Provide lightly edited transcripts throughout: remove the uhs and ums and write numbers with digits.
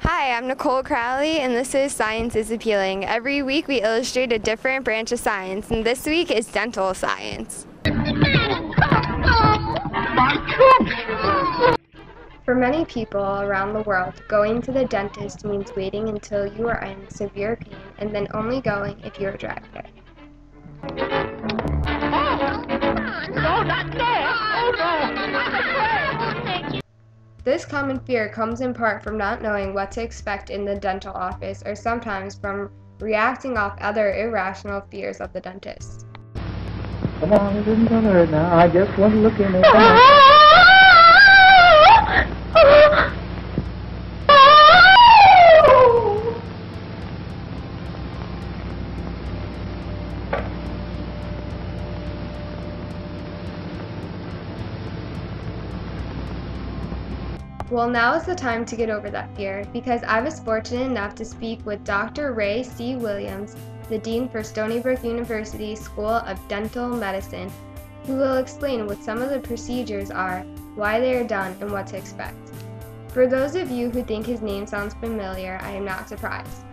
Hi, I'm Nicole Crowley, and this is Science is Appealing. Every week we illustrate a different branch of science, and this week is dental science. For many people around the world, going to the dentist means waiting until you are in severe pain and then only going if you are dragged there. No, not there! Oh no! I'm afraid! This common fear comes in part from not knowing what to expect in the dental office, or sometimes from reacting off other irrational fears of the dentist. Come on, it isn't gonna hurt now. I just want to look in there. Come on. Well, now is the time to get over that fear, because I was fortunate enough to speak with Dr. Ray C. Williams, the Dean for Stony Brook University School of Dental Medicine, who will explain what some of the procedures are, why they are done, and what to expect. For those of you who think his name sounds familiar, I am not surprised.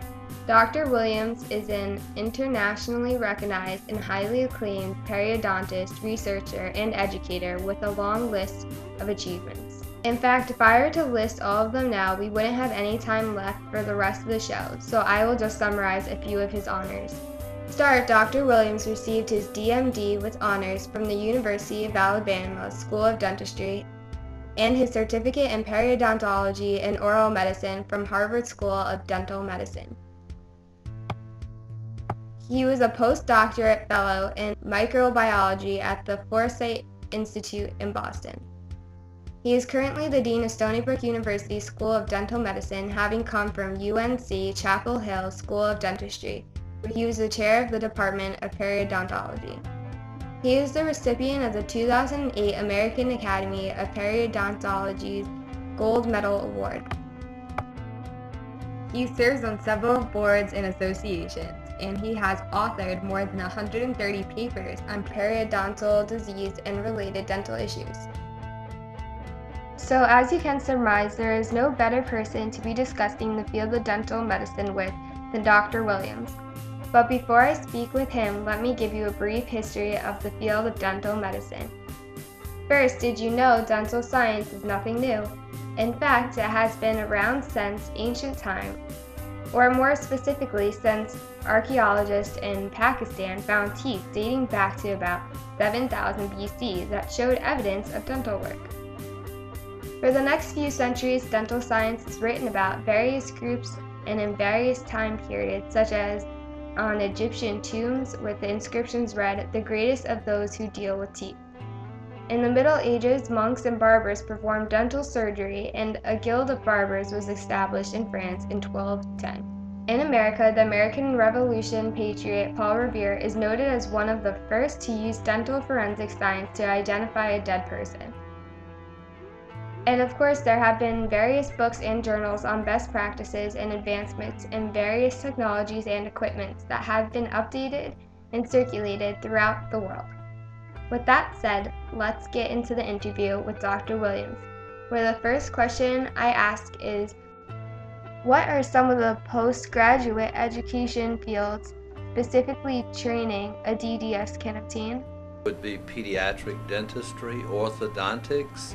Dr. Williams is an internationally recognized and highly acclaimed periodontist, researcher, and educator with a long list of achievements. In fact, if I were to list all of them now, we wouldn't have any time left for the rest of the show, so I will just summarize a few of his honors. To start, Dr. Williams received his DMD with honors from the University of Alabama School of Dentistry and his certificate in periodontology and oral medicine from Harvard School of Dental Medicine. He was a postdoctorate fellow in microbiology at the Forsyth Institute in Boston. He is currently the Dean of Stony Brook University School of Dental Medicine, having come from UNC Chapel Hill School of Dentistry, where he was the chair of the Department of Periodontology. He is the recipient of the 2008 American Academy of Periodontology's Gold Medal Award. He serves on several boards and associations, and he has authored more than 130 papers on periodontal disease and related dental issues. So as you can surmise, there is no better person to be discussing the field of dental medicine with than Dr. Williams. But before I speak with him, let me give you a brief history of the field of dental medicine. First, did you know dental science is nothing new? In fact, it has been around since ancient time, or more specifically since archaeologists in Pakistan found teeth dating back to about 7000 BC that showed evidence of dental work. For the next few centuries, dental science is written about various groups and in various time periods, such as on Egyptian tombs where the inscriptions read, "The greatest of those who deal with teeth." In the Middle Ages, monks and barbers performed dental surgery, and a guild of barbers was established in France in 1210. In America, the American Revolution patriot Paul Revere is noted as one of the first to use dental forensic science to identify a dead person. And of course, there have been various books and journals on best practices and advancements in various technologies and equipments that have been updated and circulated throughout the world. With that said, let's get into the interview with Dr. Williams, where the first question I ask is, what are some of the postgraduate education fields, specifically training a DDS can obtain? Would be pediatric dentistry, orthodontics,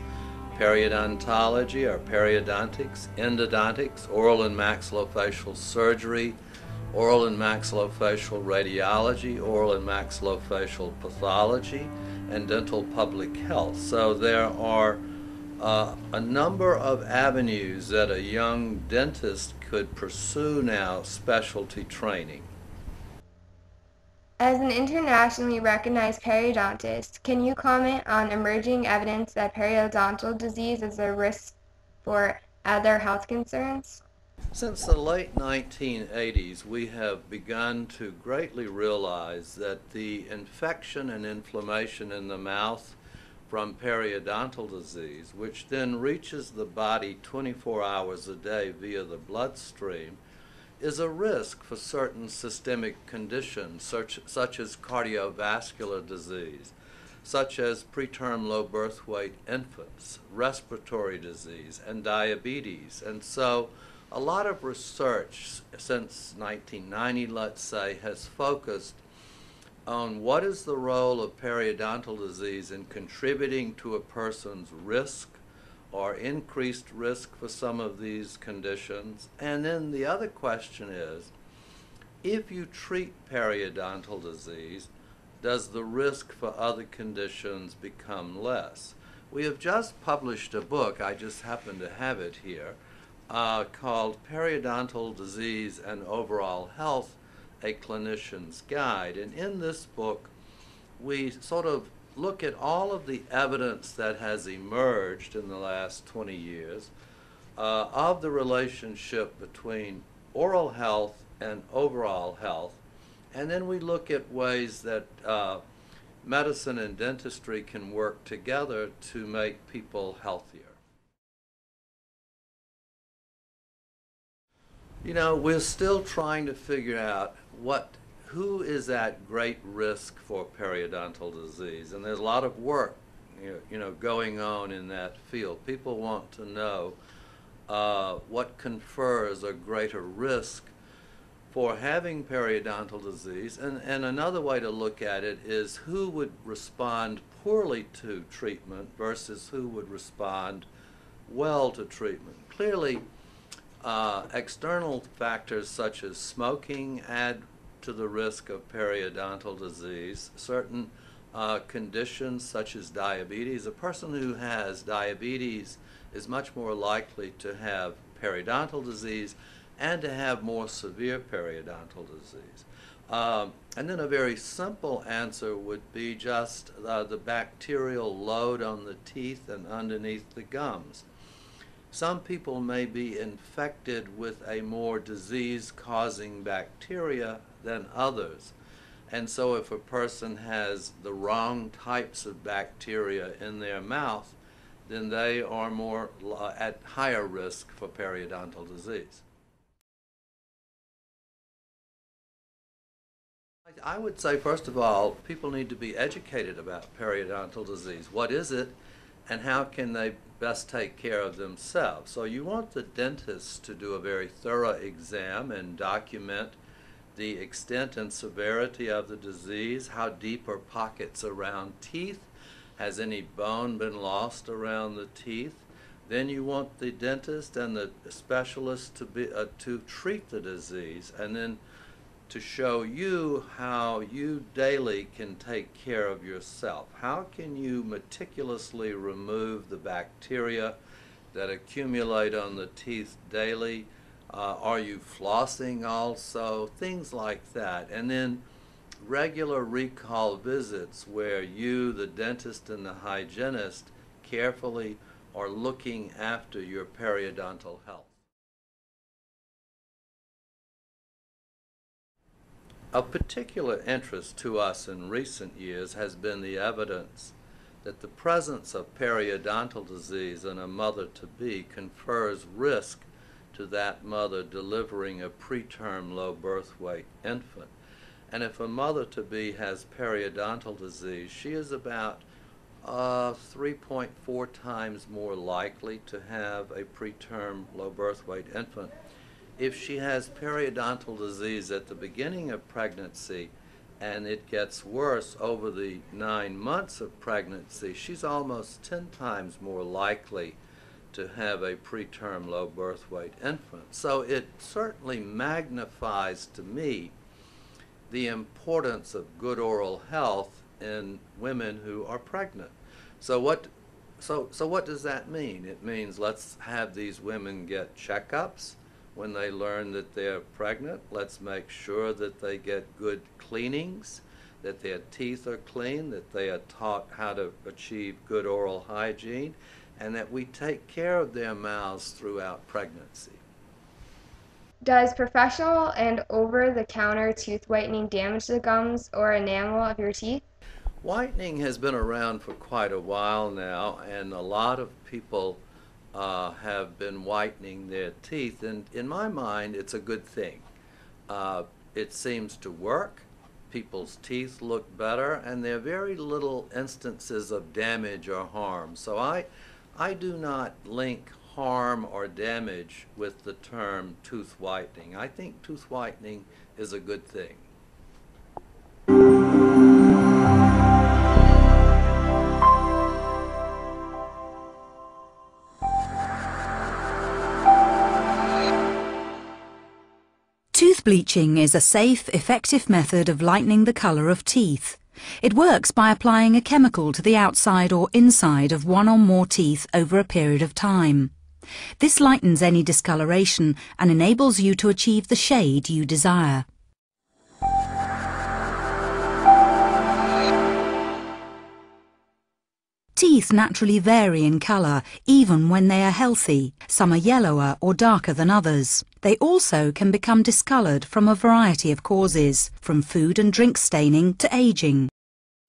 periodontology or periodontics, endodontics, oral and maxillofacial surgery, oral and maxillofacial radiology, oral and maxillofacial pathology, and dental public health. So there are a number of avenues that a young dentist could pursue now specialty training. As an internationally recognized periodontist, can you comment on emerging evidence that periodontal disease is a risk for other health concerns? Since the late 1980s, we have begun to greatly realize that the infection and inflammation in the mouth from periodontal disease, which then reaches the body 24 hours a day via the bloodstream, is a risk for certain systemic conditions such as cardiovascular disease, such as preterm low birth weight infants, respiratory disease, and diabetes. And so a lot of research since 1990, let's say, has focused on what is the role of periodontal disease in contributing to a person's risk or increased risk for some of these conditions. And then the other question is, if you treat periodontal disease, does the risk for other conditions become less? We have just published a book, I just happen to have it here, called Periodontal Disease and Overall Health, a Clinician's Guide. And in this book, we sort of look at all of the evidence that has emerged in the last 20 years of the relationship between oral health and overall health. And then we look at ways that medicine and dentistry can work together to make people healthier. You know, we're still trying to figure out who is at great risk for periodontal disease, and there's a lot of work, going on in that field. People want to know what confers a greater risk for having periodontal disease, and another way to look at it is who would respond poorly to treatment versus who would respond well to treatment. Clearly, external factors such as smoking add to the risk of periodontal disease. Certain conditions such as diabetes, a person who has diabetes is much more likely to have periodontal disease and to have more severe periodontal disease. And then a very simple answer would be just the bacterial load on the teeth and underneath the gums. Some people may be infected with a more disease-causing bacteria than others. And so if a person has the wrong types of bacteria in their mouth, then they are more at higher risk for periodontal disease. I would say, first of all, people need to be educated about periodontal disease. What is it, and how can they best take care of themselves? So you want the dentist to do a very thorough exam and document the extent and severity of the disease. How deep are pockets around teeth? Has any bone been lost around the teeth? Then you want the dentist and the specialist to treat the disease, and then to show you how you daily can take care of yourself. How can you meticulously remove the bacteria that accumulate on the teeth daily? Are you flossing also? Things like that. And then regular recall visits where you, the dentist and the hygienist, carefully are looking after your periodontal health. Of particular interest to us in recent years has been the evidence that the presence of periodontal disease in a mother-to-be confers risk to that mother delivering a preterm low birth weight infant. And if a mother-to-be has periodontal disease, she is about 3.4 times more likely to have a preterm low birth weight infant. If she has periodontal disease at the beginning of pregnancy and it gets worse over the 9 months of pregnancy, she's almost 10 times more likely to have a preterm low birth weight infant. So it certainly magnifies to me the importance of good oral health in women who are pregnant. So what does that mean? It means let's have these women get checkups when they learn that they're pregnant. Let's make sure that they get good cleanings, that their teeth are clean, that they are taught how to achieve good oral hygiene, and that we take care of their mouths throughout pregnancy. Does professional and over-the-counter tooth whitening damage the gums or enamel of your teeth? Whitening has been around for quite a while now, and a lot of people have been whitening their teeth, and in my mind it's a good thing. It seems to work. People's teeth look better, and there are very little instances of damage or harm. So I do not link harm or damage with the term tooth whitening. I think tooth whitening is a good thing. Tooth bleaching is a safe, effective method of lightening the colour of teeth. It works by applying a chemical to the outside or inside of one or more teeth over a period of time. This lightens any discoloration and enables you to achieve the shade you desire. Teeth naturally vary in colour, even when they are healthy. Some are yellower or darker than others. They also can become discoloured from a variety of causes, from food and drink staining to ageing,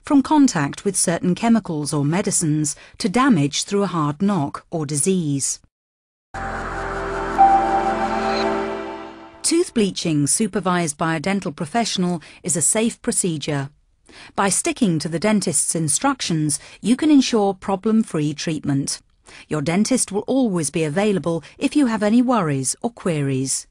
from contact with certain chemicals or medicines to damage through a hard knock or disease. Tooth bleaching supervised by a dental professional is a safe procedure. By sticking to the dentist's instructions, you can ensure problem-free treatment. Your dentist will always be available if you have any worries or queries.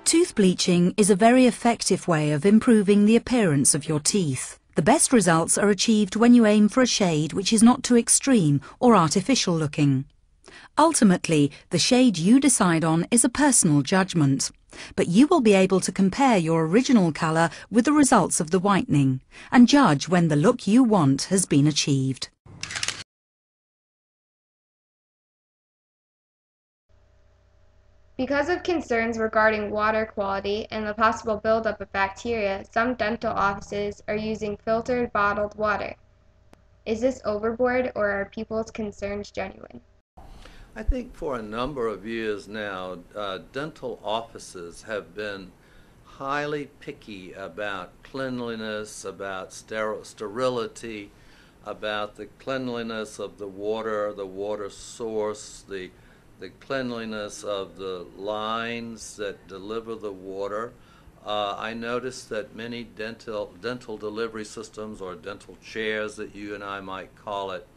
Tooth bleaching is a very effective way of improving the appearance of your teeth. The best results are achieved when you aim for a shade which is not too extreme or artificial looking. Ultimately, the shade you decide on is a personal judgment, but you will be able to compare your original colour with the results of the whitening and judge when the look you want has been achieved. Because of concerns regarding water quality and the possible buildup of bacteria, some dental offices are using filtered bottled water. Is this overboard, or are people's concerns genuine? I think for a number of years now, dental offices have been highly picky about cleanliness, about sterility, about the cleanliness of the water source, the cleanliness of the lines that deliver the water. I noticed that many dental delivery systems, or dental chairs that you and I might call it,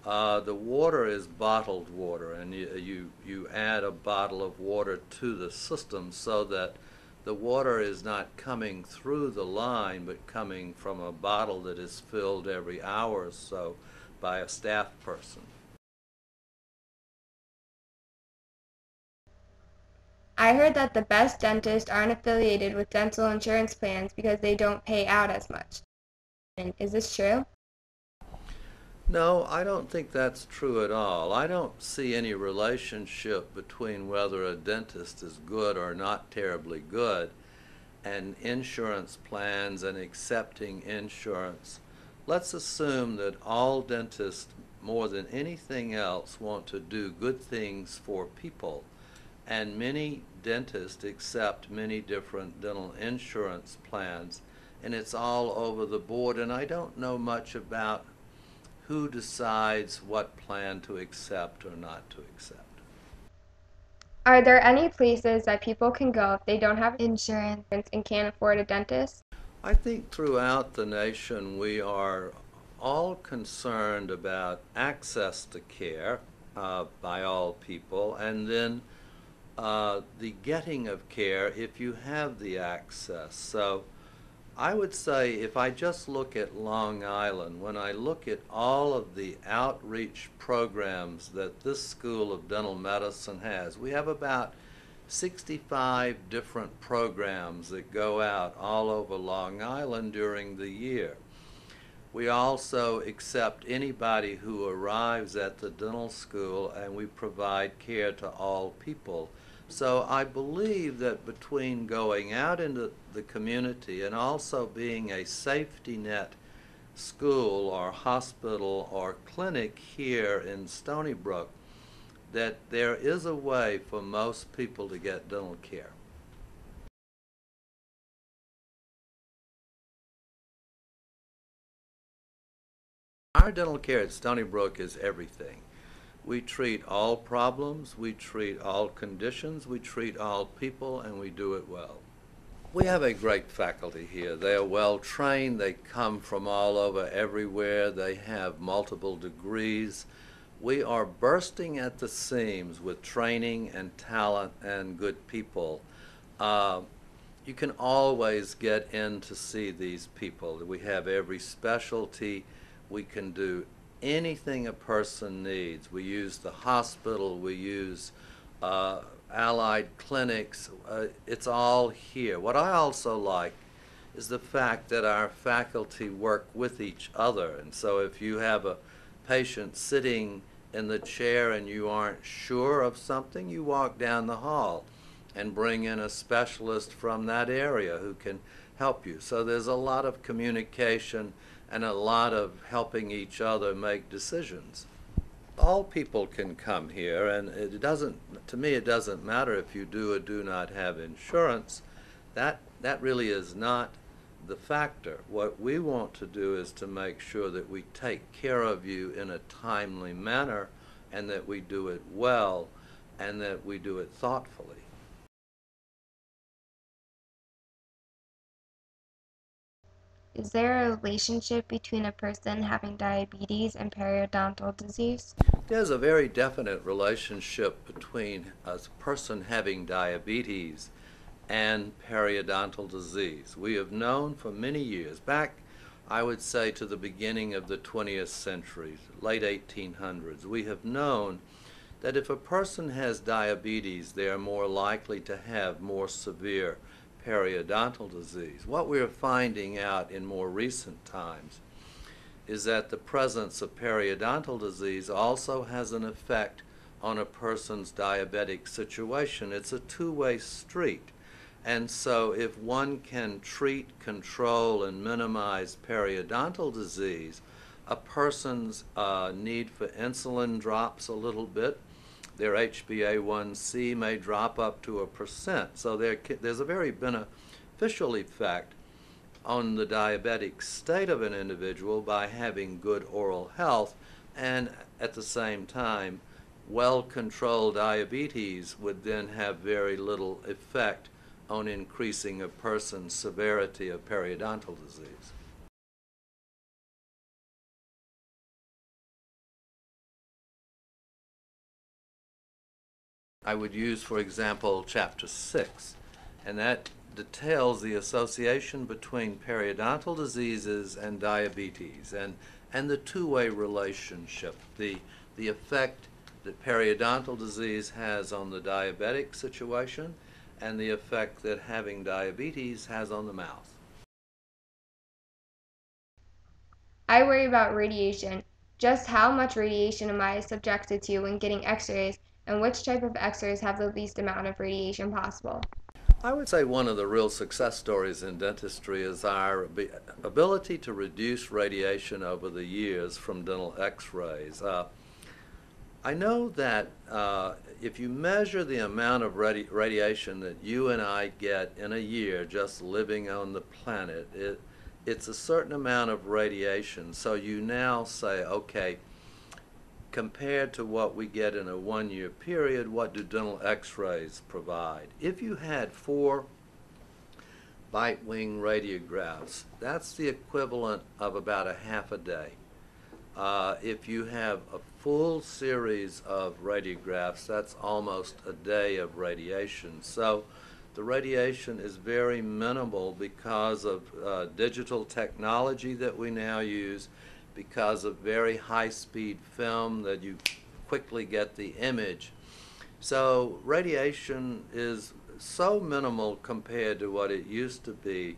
the water is bottled water, and you add a bottle of water to the system so that the water is not coming through the line but coming from a bottle that is filled every hour or so by a staff person. I heard that the best dentists aren't affiliated with dental insurance plans because they don't pay out as much. Is this true? No, I don't think that's true at all. I don't see any relationship between whether a dentist is good or not terribly good and insurance plans and accepting insurance. Let's assume that all dentists, more than anything else, want to do good things for people. And many dentists accept many different dental insurance plans, and it's all over the board, and I don't know much about who decides what plan to accept or not to accept. Are there any places that people can go if they don't have insurance and can't afford a dentist? I think throughout the nation we are all concerned about access to care by all people, and then the getting of care if you have the access. So I would say, if I just look at Long Island, when I look at all of the outreach programs that this School of Dental Medicine has, we have about 65 different programs that go out all over Long Island during the year. We also accept anybody who arrives at the dental school, and we provide care to all people. So I believe that between going out into the community and also being a safety net school or hospital or clinic here in Stony Brook, that there is a way for most people to get dental care. Our dental care at Stony Brook is everything. We treat all problems, we treat all conditions, we treat all people, and we do it well. We have a great faculty here. They are well trained. They come from all over everywhere. They have multiple degrees. We are bursting at the seams with training and talent and good people. You can always get in to see these people. We have every specialty. We can do anything a person needs. We use the hospital. We use allied clinics. It's all here. What I also like is the fact that our faculty work with each other. And so if you have a patient sitting in the chair and you aren't sure of something, you walk down the hall and bring in a specialist from that area who can help you. So there's a lot of communication and a lot of helping each other make decisions. All people can come here, and to me it doesn't matter if you do or do not have insurance. That really is not the factor. What we want to do is to make sure that we take care of you in a timely manner, and that we do it well, and that we do it thoughtfully. Is there a relationship between a person having diabetes and periodontal disease? There's a very definite relationship between a person having diabetes and periodontal disease. We have known for many years, back I would say to the beginning of the 20th century, late 1800s, we have known that if a person has diabetes, they are more likely to have more severe periodontal disease. What we're finding out in more recent times is that the presence of periodontal disease also has an effect on a person's diabetic situation. It's a two-way street. And so if one can treat, control, and minimize periodontal disease, a person's need for insulin drops a little bit. Their HbA1c may drop up to 1%. So there's a very beneficial effect on the diabetic state of an individual by having good oral health, and at the same time, well-controlled diabetes would then have very little effect on increasing a person's severity of periodontal disease. I would use, for example, Chapter 6, and that details the association between periodontal diseases and diabetes, and the two-way relationship, the effect that periodontal disease has on the diabetic situation, and the effect that having diabetes has on the mouth. I worry about radiation. Just how much radiation am I subjected to when getting x-rays, and which type of x-rays have the least amount of radiation possible? I would say one of the real success stories in dentistry is our ability to reduce radiation over the years from dental x-rays. I know that if you measure the amount of radiation that you and I get in a year just living on the planet, it's a certain amount of radiation. So you now say, okay, compared to what we get in a one-year period, what do dental x-rays provide? If you had 4 bite wing radiographs, that's the equivalent of about a half a day. If you have a full series of radiographs, that's almost a day of radiation. So the radiation is very minimal because of digital technology that we now use, because of very high-speed film that you quickly get the image. So radiation is so minimal compared to what it used to be,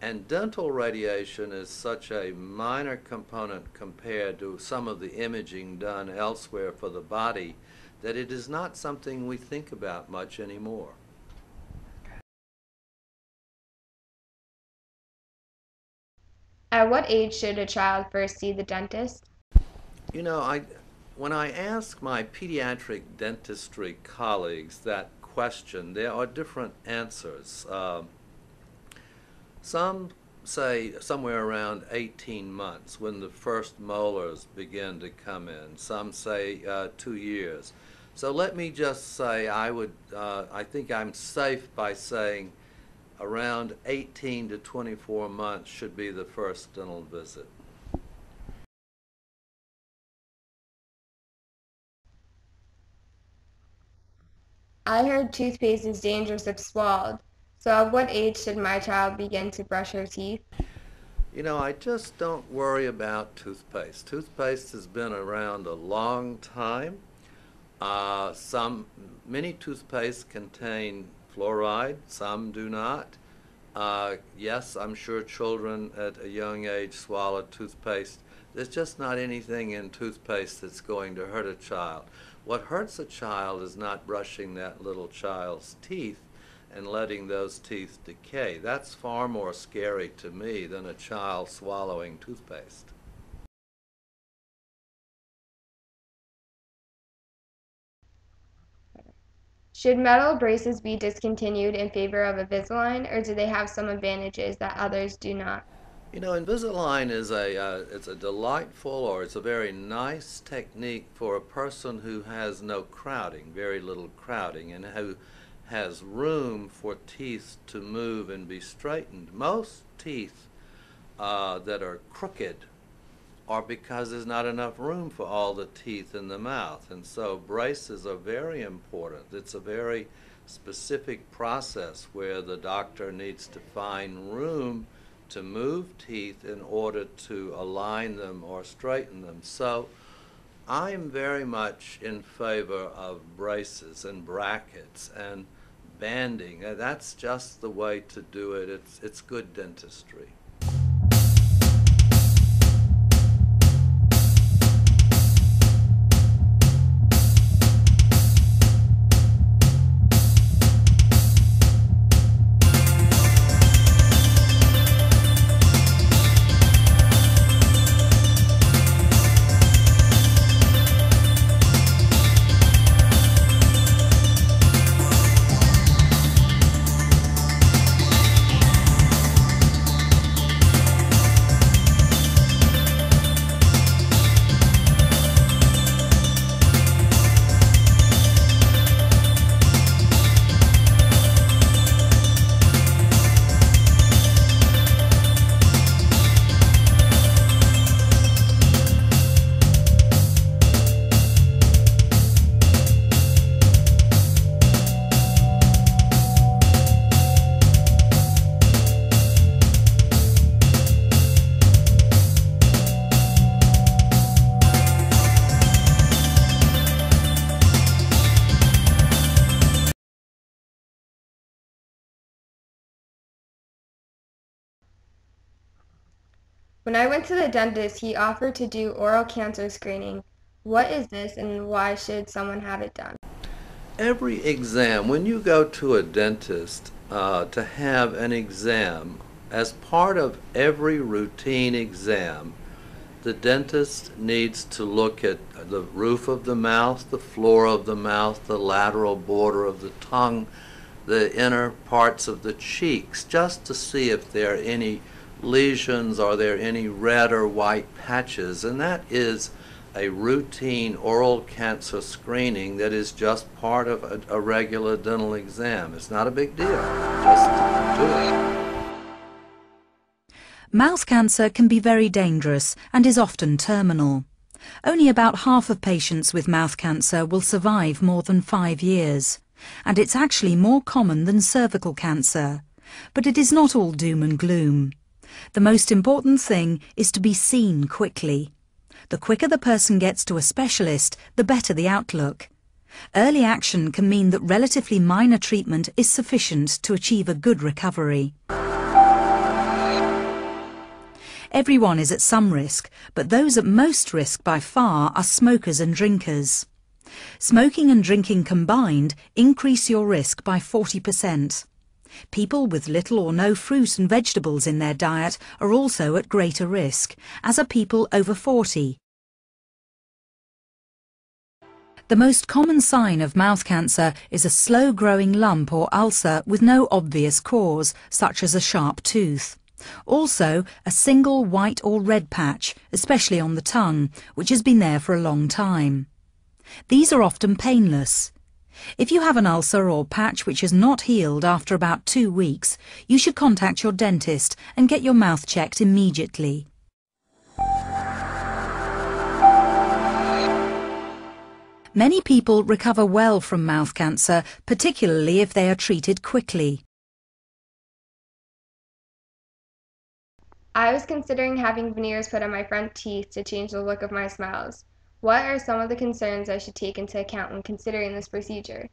and dental radiation is such a minor component compared to some of the imaging done elsewhere for the body that it is not something we think about much anymore. At what age should a child first see the dentist? You know, when I ask my pediatric dentistry colleagues that question, there are different answers. Some say somewhere around 18 months when the first molars begin to come in. Some say 2 years. So let me just say I think I'm safe by saying around 18 to 24 months should be the first dental visit. I heard toothpaste is dangerous if swallowed. So at what age should my child begin to brush her teeth? You know, I just don't worry about toothpaste. Toothpaste has been around a long time. Many toothpastes contain fluoride, some do not. Yes, I'm sure children at a young age swallow toothpaste. There's just not anything in toothpaste that's going to hurt a child. What hurts a child is not brushing that little child's teeth and letting those teeth decay. That's far more scary to me than a child swallowing toothpaste. Should metal braces be discontinued in favor of Invisalign, or do they have some advantages that others do not? You know, Invisalign is it's a delightful, or it's a very nice technique for a person who has no crowding, very little crowding, and who has room for teeth to move and be straightened. Most teeth that are crooked are because there's not enough room for all the teeth in the mouth, and so braces are very important. It's a very specific process where the doctor needs to find room to move teeth in order to align them or straighten them. So I'm very much in favor of braces and brackets and banding. That's just the way to do it. It's good dentistry. When I went to the dentist, he offered to do oral cancer screening. What is this and why should someone have it done? Every exam, when you go to a dentist to have an exam, as part of every routine exam, the dentist needs to look at the roof of the mouth, the floor of the mouth, the lateral border of the tongue, the inner parts of the cheeks, just to see if there are any lesions, are there any red or white patches, and that is a routine oral cancer screening that is just part of a regular dental exam. It's not a big deal, just do it. Mouth cancer can be very dangerous and is often terminal. Only about half of patients with mouth cancer will survive more than 5 years, and it's actually more common than cervical cancer. But it is not all doom and gloom. The most important thing is to be seen quickly. The quicker the person gets to a specialist, the better the outlook. Early action can mean that relatively minor treatment is sufficient to achieve a good recovery. Everyone is at some risk, but those at most risk by far are smokers and drinkers. Smoking and drinking combined increase your risk by 40%. People with little or no fruit and vegetables in their diet are also at greater risk, as are people over 40. The most common sign of mouth cancer is a slow-growing lump or ulcer with no obvious cause, such as a sharp tooth. Also, a single white or red patch, especially on the tongue, which has been there for a long time. These are often painless. If you have an ulcer or patch which has not healed after about 2 weeks, you should contact your dentist and get your mouth checked immediately. Many people recover well from mouth cancer, particularly if they are treated quickly. I was considering having veneers put on my front teeth to change the look of my smiles. What are some of the concerns I should take into account when considering this procedure?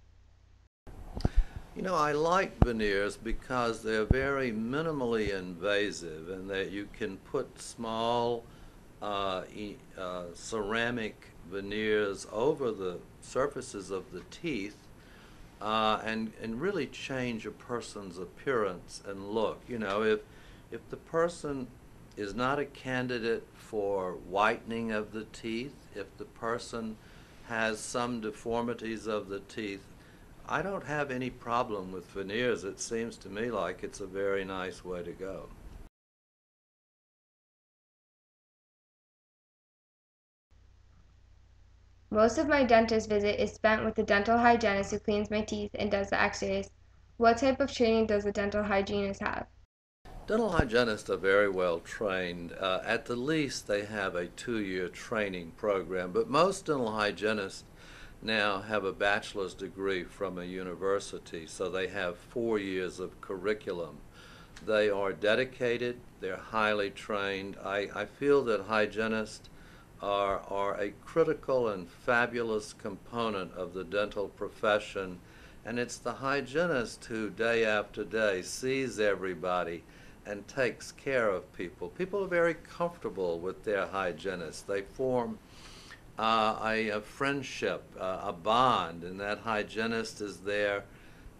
You know, I like veneers because they're very minimally invasive and that you can put small ceramic veneers over the surfaces of the teeth and really change a person's appearance and look. You know, if the person is not a candidate for whitening of the teeth, if the person has some deformities of the teeth, I don't have any problem with veneers. It seems to me like it's a very nice way to go. Most of my dentist visit is spent with the dental hygienist who cleans my teeth and does the x-rays. What type of training does a dental hygienist have? Dental hygienists are very well trained. At the least, they have a 2-year training program, but most dental hygienists now have a bachelor's degree from a university, so they have 4 years of curriculum. They are dedicated, they're highly trained. I feel that hygienists are a critical and fabulous component of the dental profession, and it's the hygienist who day after day sees everybody and takes care of people. People are very comfortable with their hygienist. They form a friendship, a bond, and that hygienist is there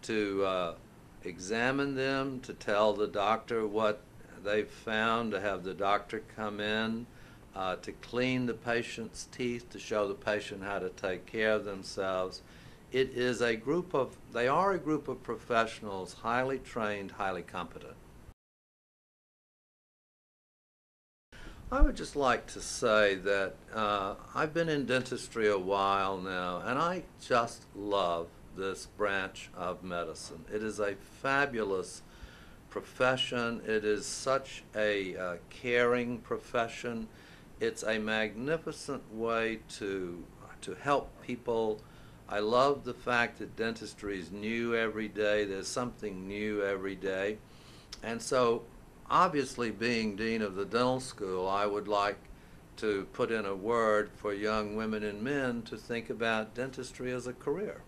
to examine them, to tell the doctor what they've found, to have the doctor come in, to clean the patient's teeth, to show the patient how to take care of themselves. It is a group of, they are a group of professionals, highly trained, highly competent. I would just like to say that I've been in dentistry a while now, and I just love this branch of medicine. It is a fabulous profession. It is such a caring profession. It's a magnificent way to help people. I love the fact that dentistry is new every day. There's something new every day. And so, obviously, being dean of the dental school, I would like to put in a word for young women and men to think about dentistry as a career.